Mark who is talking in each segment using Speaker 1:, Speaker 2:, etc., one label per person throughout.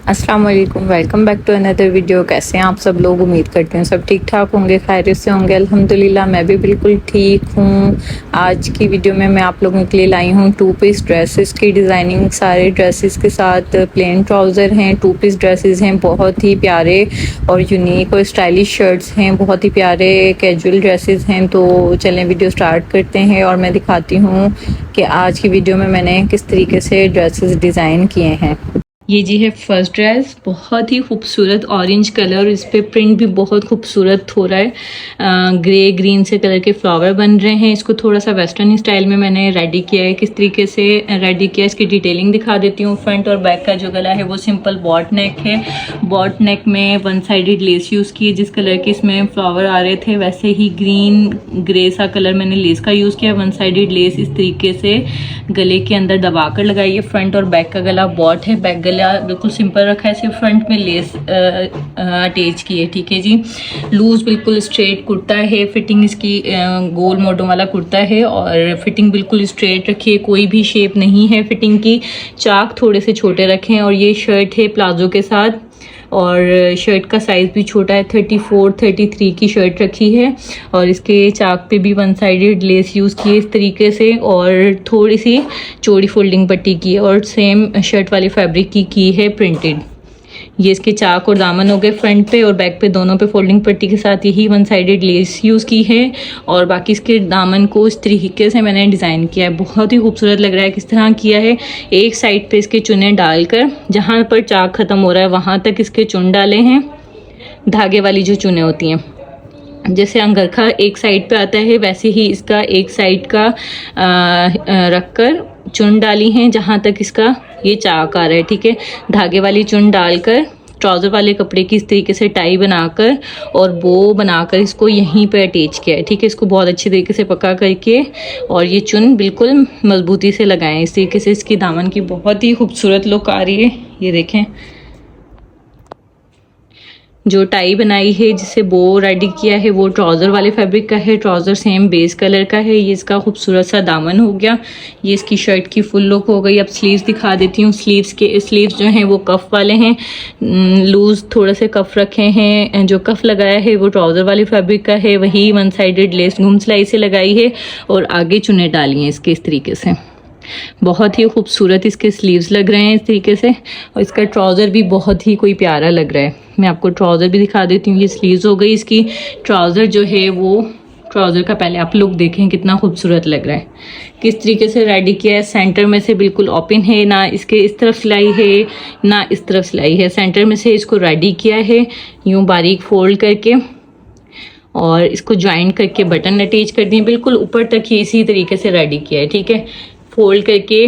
Speaker 1: अस्सलाम वालेकुम, welcome back to another video. कैसे हैं आप सब लोग? उम्मीद करते हैं सब ठीक ठाक होंगे, खैरियत से होंगे। अल्हम्दुलिल्लाह मैं भी बिल्कुल ठीक हूँ। आज की वीडियो में मैं आप लोगों के लिए लाई हूँ 2 पीस ड्रेसेस की डिज़ाइनिंग। सारे ड्रेसेस के साथ प्लेन ट्राउज़र हैं, 2 पीस ड्रेसेस हैं, बहुत ही प्यारे और यूनिक और स्टाइलिश शर्ट्स हैं, बहुत ही प्यारे कैजुअल ड्रेसेस हैं। तो चलें वीडियो स्टार्ट करते हैं और मैं दिखाती हूँ कि आज की वीडियो में मैंने किस तरीके से ड्रेसेस डिज़ाइन किए हैं। ये जी है फर्स्ट ड्रेस, बहुत ही खूबसूरत ऑरेंज कलर, इस पे प्रिंट भी बहुत खूबसूरत हो रहा है। ग्रे ग्रीन से कलर के फ्लावर बन रहे हैं। इसको थोड़ा सा वेस्टर्न स्टाइल में मैंने रेडी किया है। किस तरीके से रेडी किया इसकी डिटेलिंग दिखा देती हूँ। फ्रंट और बैक का जो गला है वो सिंपल बॉट नेक है। बॉट नेक में वन साइडेड लेस यूज़ की है। जिस कलर के इसमें फ्लावर आ रहे थे वैसे ही ग्रीन ग्रे सा कलर मैंने लेस का यूज़ किया। वन साइडेड लेस इस तरीके से गले के अंदर दबा कर लगाई है। फ्रंट और बैक का गला बॉट है, बैक गला बिल्कुल सिंपल रखा है, सिर्फ फ्रंट में लेस अटैच की है। ठीक है जी। लूज बिल्कुल स्ट्रेट कुर्ता है, फिटिंग इसकी गोल मोटों वाला कुर्ता है और फिटिंग बिल्कुल स्ट्रेट रखी है, कोई भी शेप नहीं है फिटिंग की। चाक थोड़े से छोटे रखे हैं और ये शर्ट है प्लाजो के साथ और शर्ट का साइज़ भी छोटा है, 34-33 की शर्ट रखी है और इसके चाक पे भी वन साइडेड लेस यूज़ की है इस तरीके से और थोड़ी सी चौड़ी फोल्डिंग पट्टी की है और सेम शर्ट वाले फैब्रिक की है प्रिंटेड। ये इसके चाक और दामन हो गए फ्रंट पे और बैक पे दोनों पे फोल्डिंग पट्टी के साथ यही वन साइडेड लेस यूज़ की है और बाकी इसके दामन को इस तरीके से मैंने डिज़ाइन किया है। बहुत ही खूबसूरत लग रहा है। किस तरह किया है, एक साइड पे इसके चुने डालकर जहाँ पर चाक ख़त्म हो रहा है वहाँ तक इसके चुन डाले हैं, धागे वाली जो चुने होती हैं। जैसे अंगरखा एक साइड पे आता है वैसे ही इसका एक साइड का रखकर चुन डाली हैं जहाँ तक इसका ये चाक आ रहा है। ठीक है, धागे वाली चुन डालकर ट्राउज़र वाले कपड़े की इस तरीके से टाई बनाकर और बो बनाकर इसको यहीं पे अटैच किया है। ठीक है, इसको बहुत अच्छी तरीके से पका करके और ये चुन बिल्कुल मजबूती से लगाएं। इस तरीके से इसकी दामन की बहुत ही खूबसूरत लुक आ रही है। ये देखें, जो टाई बनाई है जिसे बो रेडी किया है वो ट्राउज़र वाले फैब्रिक का है। ट्राउज़र सेम बेस कलर का है। ये इसका खूबसूरत सा दामन हो गया। ये इसकी शर्ट की फुल लुक हो गई। अब स्लीव्स दिखा देती हूँ। स्लीव्स जो हैं वो कफ वाले हैं, लूज़ थोड़े से कफ रखे हैं। जो कफ लगाया है वो ट्राउज़र वाले फैब्रिक का है, वही वन साइडेड लेस घूम सिलाई से लगाई है और आगे चुने डाली हैं इसके इस तरीके से। बहुत ही खूबसूरत इसके स्लीव्स लग रहे हैं इस तरीके से और इसका ट्राउज़र भी बहुत ही कोई प्यारा लग रहा है। मैं आपको ट्राउज़र भी दिखा देती हूँ। ये स्लीव्स हो गई इसकी। ट्राउज़र जो है वो ट्राउज़र का पहले आप लुक देखें कितना खूबसूरत लग रहा है। किस तरीके से रेडी किया है, सेंटर में से बिल्कुल ओपन है, ना इसके इस तरफ सिलाई है ना इस तरफ सिलाई है। सेंटर में से इसको रेडी किया है यूँ बारीक फोल्ड करके और इसको ज्वाइंट करके बटन अटैच कर दिए। बिल्कुल ऊपर तक ही इसी तरीके से रेडी किया है। ठीक है, फोल्ड करके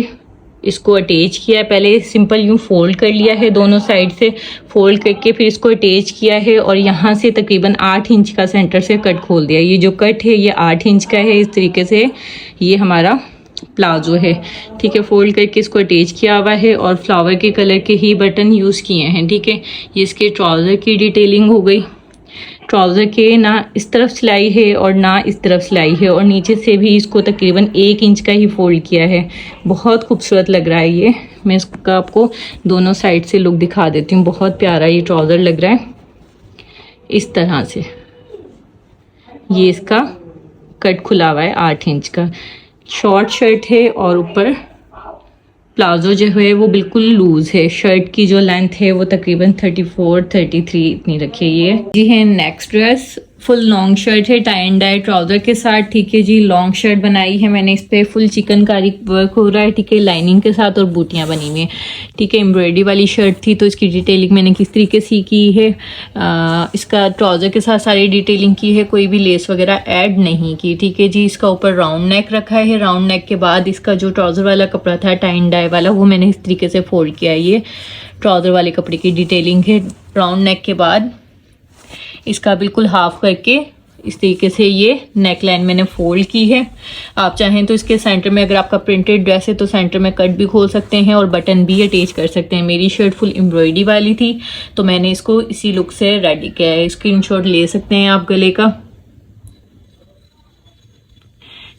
Speaker 1: इसको अटैच किया है। पहले सिंपल यूँ फोल्ड कर लिया है, दोनों साइड से फोल्ड करके फिर इसको अटैच किया है और यहाँ से तकरीबन 8 इंच का सेंटर से कट खोल दिया। ये जो कट है ये 8 इंच का है। इस तरीके से ये हमारा प्लाजो है। ठीक है, फोल्ड करके इसको अटैच किया हुआ है और फ्लावर के कलर के ही बटन यूज़ किए हैं। ठीक है, ये इसके ट्राउज़र की डिटेलिंग हो गई। ट्राउज़र के ना इस तरफ सिलाई है और ना इस तरफ सिलाई है और नीचे से भी इसको तकरीबन 1 इंच का ही फोल्ड किया है। बहुत खूबसूरत लग रहा है ये। मैं इसका आपको दोनों साइड से लुक दिखा देती हूँ। बहुत प्यारा ये ट्राउज़र लग रहा है इस तरह से। ये इसका कट खुला हुआ है 8 इंच का। शॉर्ट शर्ट है और ऊपर प्लाजो जो है वो बिल्कुल लूज है। शर्ट की जो लेंथ है वो तकरीबन 34-33 इतनी रखी है। ये जी है next dress, full long shirt है टाई एंड डाई ट्राउज़र के साथ। ठीक है जी, लॉन्ग शर्ट बनाई है मैंने। इस पर फुल चिकनकारी वर्क हो रहा है। ठीक है, लाइनिंग के साथ और बूटियाँ बनी हुई हैं। ठीक है, एम्ब्रॉयडरी वाली शर्ट थी तो इसकी डिटेलिंग मैंने किस तरीके से की है। इसका ट्राउज़र के साथ सारी डिटेलिंग की है, कोई भी लेस वगैरह ऐड नहीं की। ठीक है जी, इसका ऊपर राउंड नेक रखा है। राउंड नेक के बाद इसका जो ट्राउज़र वाला कपड़ा था टाई एंड डाई वाला वो मैंने इस तरीके से फोल्ड किया है। ये ट्राउज़र वाले कपड़े की डिटेलिंग है। राउंड नेक के बाद इसका बिल्कुल हाफ करके इस तरीके से ये नेक लाइन मैंने फोल्ड की है। आप चाहें तो इसके सेंटर में, अगर आपका प्रिंटेड ड्रेस है तो सेंटर में कट भी खोल सकते हैं और बटन भी अटैच कर सकते हैं। मेरी शर्ट फुल एम्ब्रॉयडरी वाली थी तो मैंने इसको इसी लुक से रेडी किया है। स्क्रीनशॉट ले सकते हैं आप गले का।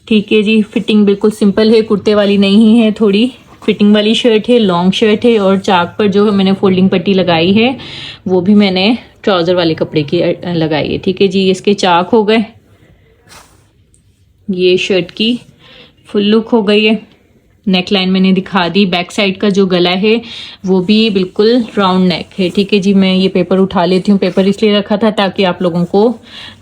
Speaker 1: ठीक है जी, फिटिंग बिल्कुल सिंपल है, कुर्ते वाली नहीं है, थोड़ी फिटिंग वाली शर्ट है, लॉन्ग शर्ट है और चाक पर जो मैंने फोल्डिंग पट्टी लगाई है वो भी मैंने ट्राउज़र वाले कपड़े की लगाई है। ठीक है जी, इसके चाक हो गए। ये शर्ट की फुल लुक हो गई है। नेक लाइन मैंने दिखा दी। बैक साइड का जो गला है वो भी बिल्कुल राउंड नेक है। ठीक है जी, मैं ये पेपर उठा लेती हूँ। पेपर इसलिए रखा था ताकि आप लोगों को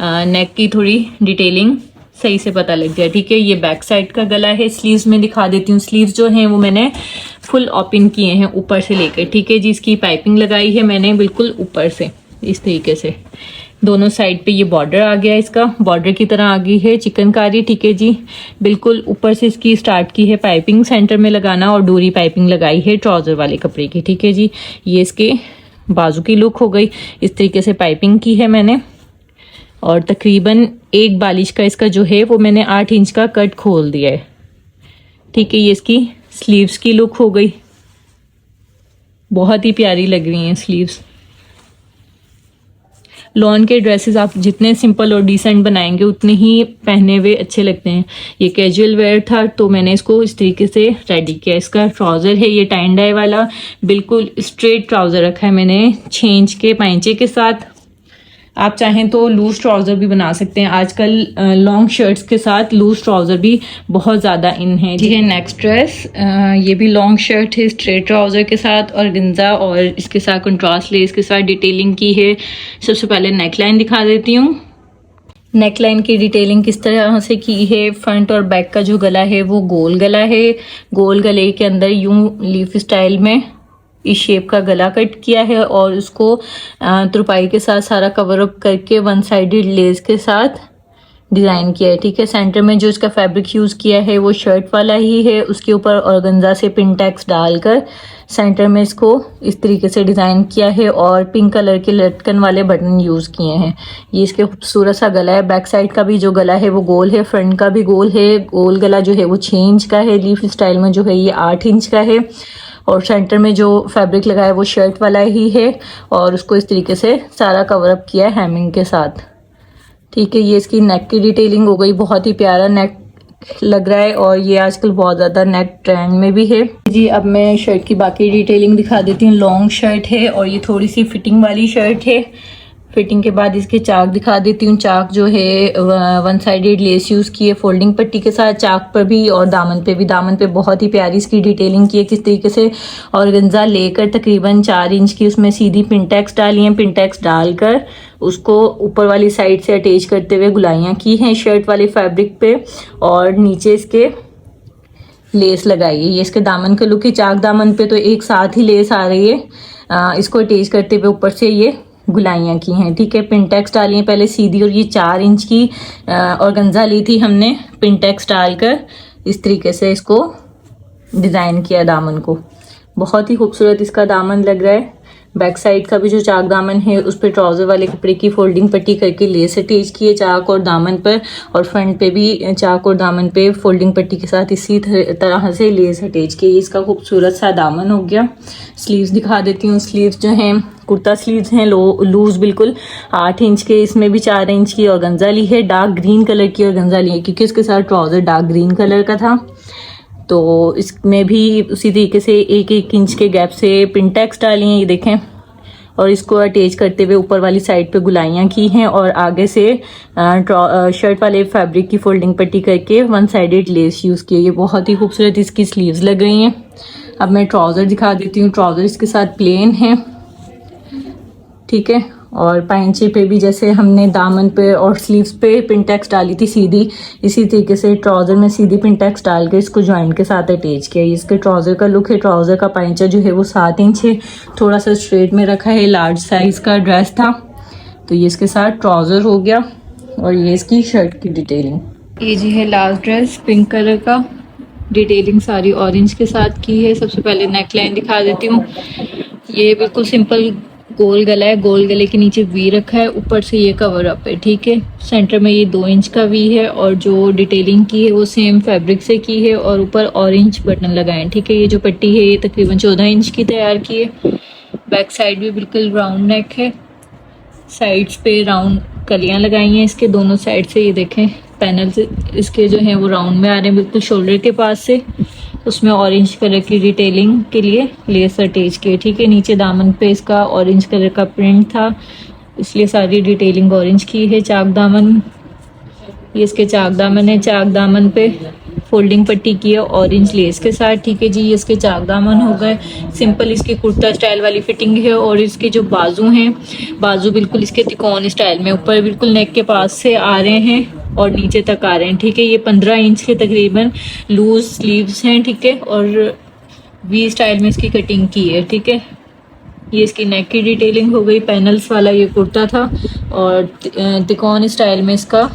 Speaker 1: नेक की थोड़ी डिटेलिंग सही से पता लग जाए। ठीक है, ये बैक साइड का गला है। स्लीव्स में दिखा देती हूँ। स्लीव्स जो हैं वो मैंने फुल ओपन किए हैं ऊपर से लेकर। ठीक है जी, इसकी पाइपिंग लगाई है मैंने बिल्कुल ऊपर से इस तरीके से। दोनों साइड पे ये बॉर्डर आ गया, इसका बॉर्डर की तरह आ गई है चिकनकारी। ठीक है जी, बिल्कुल ऊपर से इसकी स्टार्ट की है पाइपिंग सेंटर में लगाना और डोरी पाइपिंग लगाई है ट्राउज़र वाले कपड़े की। ठीक है जी, ये इसके बाजू की लुक हो गई। इस तरीके से पाइपिंग की है मैंने और तकरीबन एक बालिश का इसका जो है वो मैंने 8 इंच का कट खोल दिया है। ठीक है, ये इसकी स्लीव्स की लुक हो गई। बहुत ही प्यारी लग रही हैं स्लीव्स। लॉन के ड्रेसेस आप जितने सिंपल और डिसेंट बनाएंगे उतने ही पहने हुए अच्छे लगते हैं। ये कैजुअल वेयर था तो मैंने इसको इस तरीके से रेडी किया। इसका ट्राउज़र है ये टाइन डाई वाला, बिल्कुल स्ट्रेट ट्राउज़र रखा है मैंने 6 इंच के पाइंचे के साथ। आप चाहें तो लूज ट्राउज़र भी बना सकते हैं। आजकल लॉन्ग शर्ट्स के साथ लूज ट्राउज़र भी बहुत ज़्यादा इन है। ठीक है, नेक्स्ट ड्रेस ये भी लॉन्ग शर्ट है स्ट्रेट ट्राउज़र के साथ और गंजा और इसके साथ कंट्रास्ट लेस के साथ डिटेलिंग की है। सबसे पहले नेक लाइन दिखा देती हूँ। नेक लाइन की डिटेलिंग किस तरह से की है। फ्रंट और बैक का जो गला है वो गोल गला है। गोल गले के अंदर यूं लीफ स्टाइल में इस शेप का गला कट किया है और उसको तुरपाई के साथ सारा कवर अप करके वन साइडेड लेस के साथ डिज़ाइन किया है। ठीक है, सेंटर में जो इसका फैब्रिक यूज़ किया है वो शर्ट वाला ही है। उसके ऊपर ऑर्गेन्जा से पिनटैक्स डालकर सेंटर में इसको इस तरीके से डिज़ाइन किया है और पिंक कलर के लटकन वाले बटन यूज़ किए हैं। ये इसके खूबसूरत सा गला है। बैक साइड का भी जो गला है वो गोल है, फ्रंट का भी गोल है। गोल गला जो है वो 6 इंच का है। लीफ स्टाइल में जो है ये 8 इंच का है और सेंटर में जो फैब्रिक लगा है वो शर्ट वाला ही है और उसको इस तरीके से सारा कवर अप किया है हेमिंग के साथ। ठीक है, ये इसकी नेक की डिटेलिंग हो गई। बहुत ही प्यारा नेक लग रहा है और ये आजकल बहुत ज़्यादा नेक ट्रेंड में भी है जी। अब मैं शर्ट की बाकी डिटेलिंग दिखा देती हूँ। लॉन्ग शर्ट है और ये थोड़ी सी फिटिंग वाली शर्ट है। फिटिंग के बाद इसके चाक दिखा देती हूँ। चाक जो है वन साइडेड लेस यूज़ की है फोल्डिंग पट्टी के साथ चाक पर भी और दामन पे भी। दामन पे बहुत ही प्यारी इसकी डिटेलिंग की है किस तरीके से ऑर्गेन्जा लेकर तकरीबन 4 इंच की उसमें सीधी पिनटैक्स डाली हैं। पिनटैक्स डालकर उसको ऊपर वाली साइड से अटैच करते हुए गुलाइयाँ की हैं शर्ट वाले फैब्रिक पे और नीचे इसके लेस लगाई है। ये इसके दामन का लुक है। चाक दामन पे तो एक साथ ही लेस आ रही है। इसको अटैच करते हुए ऊपर से ये गुलाइयाँ की हैं। ठीक है, पिनटैक्स डाली है पहले सीधी और ये 4 इंच की ऑर्गेन्जा ली थी हमने। पिनटैक्स डालकर इस तरीके से इसको डिज़ाइन किया दामन को। बहुत ही खूबसूरत इसका दामन लग रहा है। बैक साइड का भी जो चाक दामन है उस पर ट्राउज़र वाले कपड़े की फोल्डिंग पट्टी करके लेस अटैच की है चाक और दामन पर और फ्रंट पे भी चाक और दामन पे फोल्डिंग पट्टी के साथ इसी तरह से लेस अटैच की। इसका खूबसूरत सा दामन हो गया। स्लीव्स दिखा देती हूँ। स्लीव्स जो हैं कुर्ता स्लीव्स हैं लूज बिल्कुल 8 इंच के। इसमें भी 4 इंच की ऑर्गेन्जा ली है। डार्क ग्रीन कलर की ऑर्गेन्जा ली है क्योंकि इसके साथ ट्राउज़र डार्क ग्रीन कलर का था तो इसमें भी उसी तरीके से 1-1 इंच के गैप से पिनटैक्स डाली हैं। ये देखें और इसको अटैच करते हुए ऊपर वाली साइड पे गुलाइयाँ की हैं और आगे से शर्ट वाले फैब्रिक की फोल्डिंग पट्टी करके वन साइडेड लेस यूज़ की है। ये बहुत ही खूबसूरत इसकी स्लीव्स लग रही हैं। अब मैं ट्राउज़र दिखा देती हूँ। ट्राउज़र इसके साथ प्लेन है। ठीक है, और पाइंचे पे भी जैसे हमने दामन पे और स्लीव्स पे पिनटैक्स डाली थी सीधी, इसी तरीके से ट्राउज़र में सीधी पिनटैक्स डाल के इसको जॉइंट के साथ अटैच किया। इसके ट्राउज़र का लुक है। ट्राउज़र का पाइंचा जो है वो 7 इंच है। थोड़ा सा स्ट्रेट में रखा है। लार्ज साइज़ का ड्रेस था तो ये इसके साथ ट्राउज़र हो गया और ये इसकी शर्ट की डिटेलिंग। ये जी है लास्ट ड्रेस पिंक कलर का। डिटेलिंग सारी ऑरेंज के साथ की है। सबसे पहले नेक लाइन दिखा देती हूँ। ये बिल्कुल सिंपल गोल गला है। गोल गले के नीचे वी रखा है, ऊपर से ये कवर अप है। ठीक है, सेंटर में ये 2 इंच का वी है और जो डिटेलिंग की है वो सेम फैब्रिक से की है और ऊपर ऑरेंज बटन लगाए हैं। ठीक है, ये जो पट्टी है ये तकरीबन 14 इंच की तैयार की है। बैक साइड भी बिल्कुल राउंड नेक है। साइड्स पे राउंड कलियां लगाई हैं इसके दोनों साइड से। ये देखें पैनल से इसके जो हैं वो राउंड में आ रहे हैं बिल्कुल शोल्डर के पास से। उसमें ऑरेंज कलर की डिटेलिंग के लिए लेस अटैच की है, ठीक है। नीचे दामन पे इसका ऑरेंज कलर का प्रिंट था, इसलिए सारी डिटेलिंग ऑरेंज की है। चाक दामन, ये इसके चाक दामन है। चाक दामन पे फोल्डिंग पट्टी की है ऑरेंज लेस के साथ, ठीक है जी। ये इसके चाक दामन हो गए। सिंपल इसकी कुर्ता स्टाइल वाली फिटिंग है। और इसके जो बाजू हैं, बाजू बिल्कुल इसके तिकोन स्टाइल में ऊपर बिल्कुल नेक के पास से आ रहे हैं और नीचे तक आ रहे हैं, ठीक है। ये 15 इंच के तकरीबन लूज स्लीव्स हैं, ठीक है। और वी स्टाइल में इसकी कटिंग की है, ठीक है। ये इसकी नेक की डिटेलिंग हो गई। पैनल्स वाला ये कुर्ता था और तिकोन स्टाइल में इसका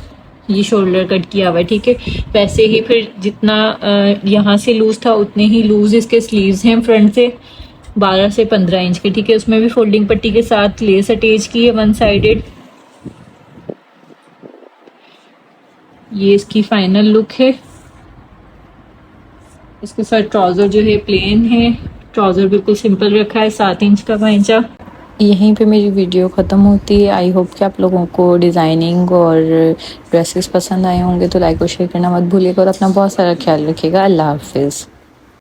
Speaker 1: ये शोल्डर कट किया हुआ है, ठीक है। वैसे ही फिर जितना यहाँ से लूज था उतने ही लूज इसके स्लीव्स हैं फ्रंट से, 12 से 15 इंच के, ठीक है। उसमें भी फोल्डिंग पट्टी के साथ लेस अटैच की है, वन साइडेड। ये इसकी फाइनल लुक है। इसके साथ ट्राउज़र जो है प्लेन है, ट्राउज़र बिल्कुल सिंपल रखा है, 7 इंच का पैंचा। यहीं पे मेरी वीडियो ख़त्म होती है। आई होप कि आप लोगों को डिज़ाइनिंग और ड्रेसेस पसंद आए होंगे, तो लाइक और शेयर करना मत भूलिएगा और अपना बहुत सारा ख्याल रखिएगा। अल्लाह हाफिज़।